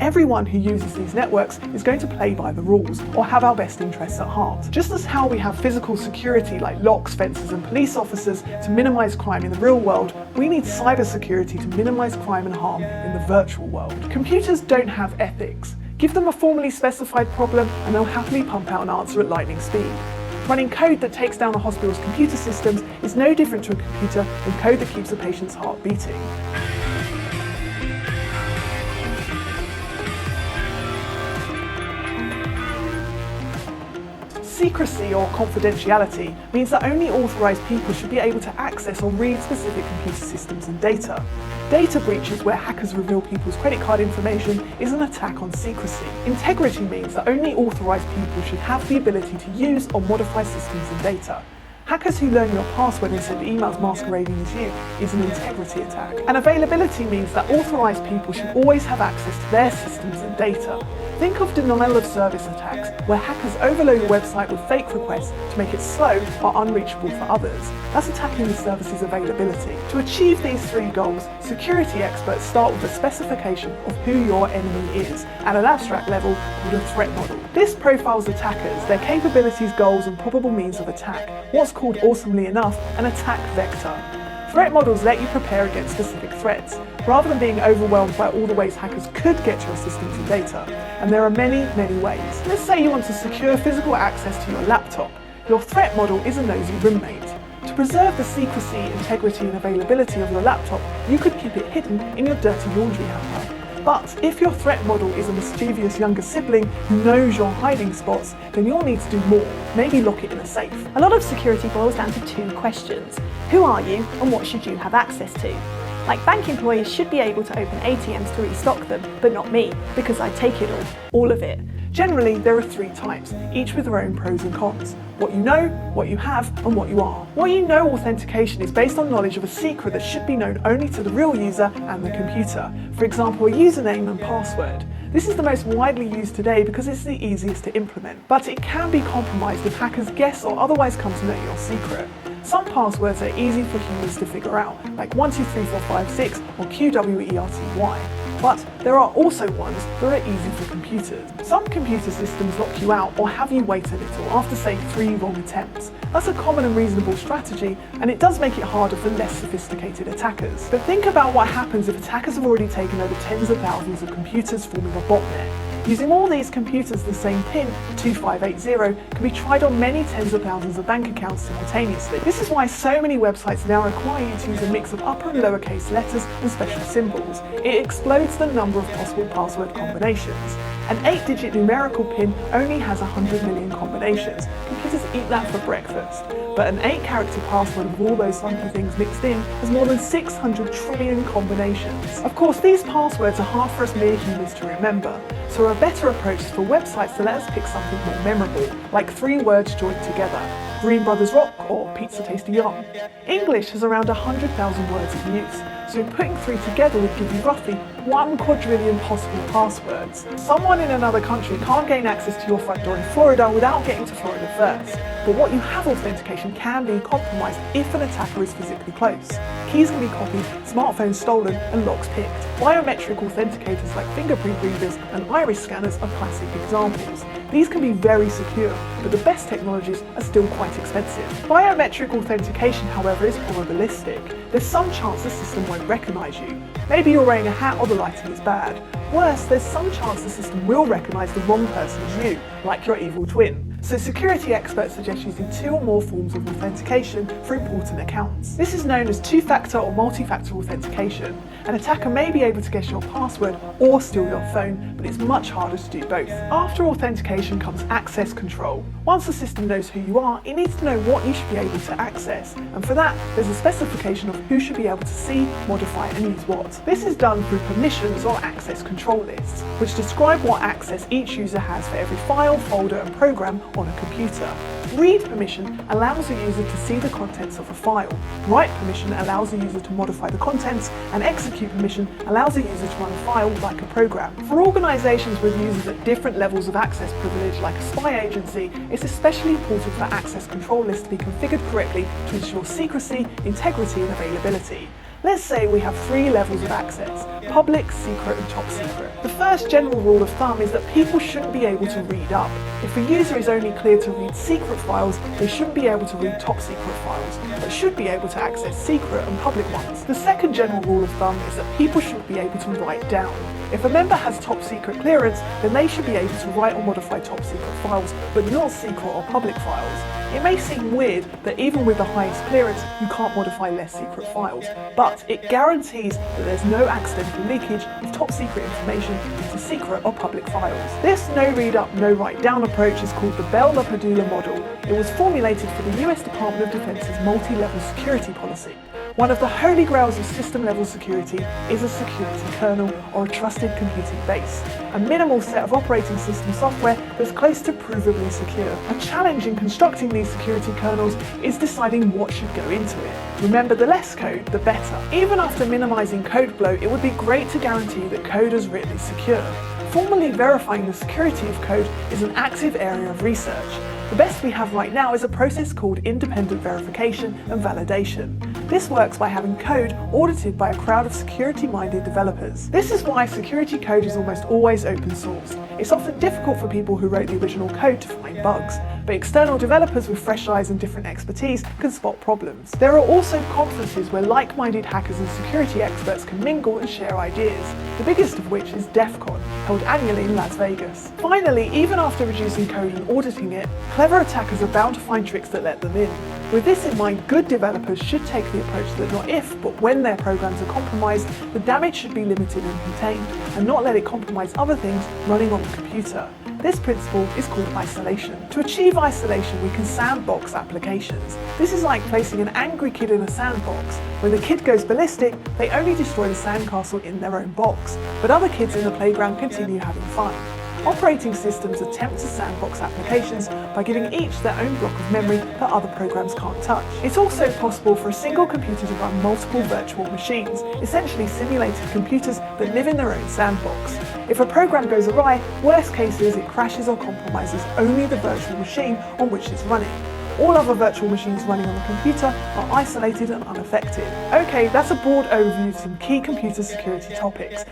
everyone who uses these networks is going to play by the rules or have our best interests at heart. Just as how we have physical security like locks, fences and police officers to minimize crime in the real world, we need cybersecurity to minimize crime and harm in the virtual world. Computers don't have ethics. Give them a formally specified problem and they'll happily pump out an answer at lightning speed. Running code that takes down a hospital's computer systems is no different to a computer than code that keeps a patient's heart beating. Secrecy or confidentiality means that only authorized people should be able to access or read specific computer systems and data. Data breaches where hackers reveal people's credit card information is an attack on secrecy. Integrity means that only authorized people should have the ability to use or modify systems and data. Hackers who learn your password and send emails masquerading as you is an integrity attack. And availability means that authorized people should always have access to their systems and data. Think of denial of service attacks, where hackers overload a website with fake requests to make it slow or unreachable for others. That's attacking the service's availability. To achieve these three goals, security experts start with a specification of who your enemy is, at an abstract level called a threat model. This profiles attackers, their capabilities, goals, and probable means of attack, what's called awesomely enough an attack vector. Threat models let you prepare against specific threats, rather than being overwhelmed by all the ways hackers could get to your systems and data. And there are many, many ways. Let's say you want to secure physical access to your laptop. Your threat model is a nosy roommate. To preserve the secrecy, integrity, and availability of your laptop, you could keep it hidden in your dirty laundry hamper. But if your threat model is a mischievous younger sibling who knows your hiding spots, then you'll need to do more. Maybe lock it in a safe. A lot of security boils down to two questions. Who are you and what should you have access to? Like, bank employees should be able to open ATMs to restock them, but not me, because I take it all of it. Generally, there are three types, each with their own pros and cons. What you know, what you have, and what you are. What you know authentication is based on knowledge of a secret that should be known only to the real user and the computer. For example, a username and password. This is the most widely used today because it's the easiest to implement, but it can be compromised if hackers guess or otherwise come to know your secret. Some passwords are easy for humans to figure out, like 123456 or QWERTY. But there are also ones that are easy for computers. Some computer systems lock you out or have you wait a little after, say, 3 wrong attempts. That's a common and reasonable strategy, and it does make it harder for less sophisticated attackers. But think about what happens if attackers have already taken over tens of thousands of computers forming a botnet. Using all these computers, the same PIN, 2580, can be tried on many tens of thousands of bank accounts simultaneously. This is why so many websites now require you to use a mix of upper and lowercase letters and special symbols. It explodes the number of possible password combinations. An 8-digit numerical PIN only has 100 million combinations. Computers eat that for breakfast. But an 8-character password with all those funky things mixed in has more than 600 trillion combinations. Of course, these passwords are hard for us mere humans to remember, so a better approach is for websites to let us pick something more memorable, like 3 words joined together: Green Brothers Rock or Pizza Tasty Yum. English has around 100,000 words in use, so putting 3 together would give you roughly 1 quadrillion possible passwords. Someone in another country can't gain access to your front door in Florida without getting to Florida first. But what you have authentication can be compromised if an attacker is physically close. Keys can be copied, smartphones stolen, and locks picked. Biometric authenticators like fingerprint readers and iris scanners are classic examples. These can be very secure, but the best technologies are still quite expensive. Biometric authentication, however, is probabilistic. There's some chance the system won't recognize you. Maybe you're wearing a hat or the lighting is bad. Worse, there's some chance the system will recognize the wrong person as you, like your evil twin. So security experts suggest using 2 or more forms of authentication for important accounts. This is known as two-factor or multi-factor authentication. An attacker may be able to guess your password or steal your phone, but it's much harder to do both. After authentication comes access control. Once the system knows who you are, it needs to know what you should be able to access. And for that, there's a specification of who should be able to see, modify, and use what. This is done through permissions or access control lists, which describe what access each user has for every file, folder, and program on a computer. Read permission allows a user to see the contents of a file. Write permission allows a user to modify the contents, and execute permission allows a user to run a file like a program. For organizations with users at different levels of access privilege, like a spy agency, it's especially important for access control lists to be configured correctly to ensure secrecy, integrity, and availability. Let's say we have 3 levels of access: public, secret and top secret. The first general rule of thumb is that people shouldn't be able to read up. If a user is only cleared to read secret files, they shouldn't be able to read top secret files, but should be able to access secret and public ones. The second general rule of thumb is that people should be able to write down. If a member has top secret clearance, then they should be able to write or modify top secret files, but not secret or public files. It may seem weird that even with the highest clearance, you can't modify less secret files, but it guarantees that there's no accidental leakage of top secret information into secret or public files. This no read up, no write down approach is called the Bell-LaPadula model. It was formulated for the US Department of Defense's multi-level security policy. One of the holy grails of system-level security is a security kernel or a trusted computing base, a minimal set of operating system software that's close to provably secure. A challenge in constructing these security kernels is deciding what should go into it. Remember, the less code, the better. Even after minimizing code bloat, it would be great to guarantee that code is written secure. Formally verifying the security of code is an active area of research. The best we have right now is a process called independent verification and validation. This works by having code audited by a crowd of security-minded developers. This is why security code is almost always open source. It's often difficult for people who wrote the original code to find bugs, but external developers with fresh eyes and different expertise can spot problems. There are also conferences where like-minded hackers and security experts can mingle and share ideas, the biggest of which is DEF CON, held annually in Las Vegas. Finally, even after reducing code and auditing it, clever attackers are bound to find tricks that let them in. With this in mind, good developers should take the approach that not if, but when their programs are compromised, the damage should be limited and contained, and not let it compromise other things running on the computer. This principle is called isolation. To achieve isolation, we can sandbox applications. This is like placing an angry kid in a sandbox. When the kid goes ballistic, they only destroy the sandcastle in their own box, but other kids in the playground continue having fun. Operating systems attempt to sandbox applications by giving each their own block of memory that other programs can't touch. It's also possible for a single computer to run multiple virtual machines, essentially simulated computers that live in their own sandbox. If a program goes awry, worst case is it crashes or compromises only the virtual machine on which it's running. All other virtual machines running on the computer are isolated and unaffected. Okay, that's a broad overview of some key computer security topics.